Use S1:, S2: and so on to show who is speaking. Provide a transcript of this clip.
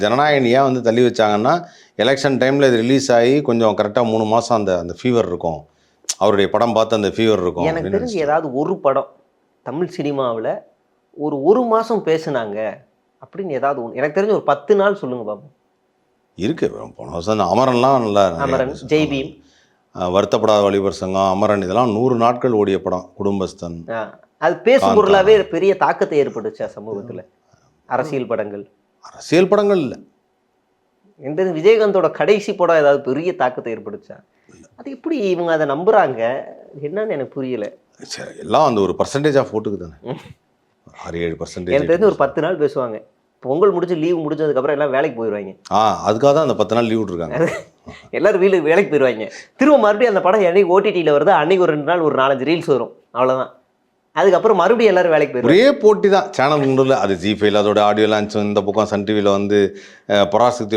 S1: ஜனநாயகன் ஏன் வந்து தள்ளி வச்சாங்கன்னா, எலெக்ஷன் டைமில் இது ரிலீஸ் ஆகி கொஞ்சம் கரெக்டாக 3 மாதம் அந்த ஃபீவர் இருக்கும். அவருடைய படம் பார்த்து அந்த ஃபீவர் இருக்கும்
S2: எனக்கு
S1: அப்படின்னு
S2: தெரிஞ்சு
S1: நினச்சிட்டு.
S2: ஏதாவது ஒரு படம் தமிழ் சினிமாவில் ஒரு மாதம் பேசுனாங்க அப்படின்னு ஏதாவது ஒன்று எனக்கு தெரிஞ்சு ஒரு 10 நாள் சொல்லுங்க பாப்போம்.
S1: இருக்கு போன வருஷம் அந்த அமரன்லாம் நல்லா நிறையா
S2: அமரன்,
S1: பேசும்.
S2: ஜெய் பீம்,
S1: வருத்தப்படாத வழிபர் சங்கம், அமரன் இதெல்லாம் 100 நாட்கள் ஓடிய படம். குடும்பஸ்தன்,
S2: அது பேசும்
S1: காந்தா.
S2: பொருளாவே பெரிய தாக்கத்தை ஏற்பட்டுச்சா சமூகத்தில்? அரசியல் படங்கள்,
S1: அரசியல் படங்கள் இல்லை.
S2: எந்த விஜயகாந்தோட கடைசி படம் ஏதாவது பெரிய தாக்கத்தை ஏற்படுச்சா? அது எப்படி இவங்க அதை நம்புறாங்க என்னன்னு எனக்கு புரியல.
S1: சரி, எல்லாம் அந்த ஒரு பர்சன்டேஜ் ஆஃப் ஓட்டுக்கு தானே. 6-7%.
S2: எனக்கு தெரிஞ்சு ஒரு 10 நாள் பேசுவாங்க. பொங்கல் முடிஞ்சு லீவ் முடிஞ்சதுக்கப்புறம் எல்லாம் வேலைக்கு போயிடுவாங்க.
S1: அதுக்காக தான் அந்த 10 நாள் லீவ் விட்டுருக்காங்க.
S2: எல்லாரும் வீட்டுக்கு வேலைக்கு போயிடுவாங்க. திரும்ப மறுபடியும் அந்த படம் என்னைக்கு ஓடிடியில் வருது அன்னைக்கு ஒரு 2 நாள் ஒரு 4-5 ரீல்ஸ் வரும், அவ்வளோதான். அதுக்கப்புறம் மறுபடியும் எல்லாரும் வேலைக்கு போயிடுவாங்க.
S1: ஒரே போட்டி தான் சேனல் முன்னில். அது ஜி5ல அதோட ஆடியோ லான்ச், இந்த பக்கம் சன் டிவியில் வந்து பராசக்தி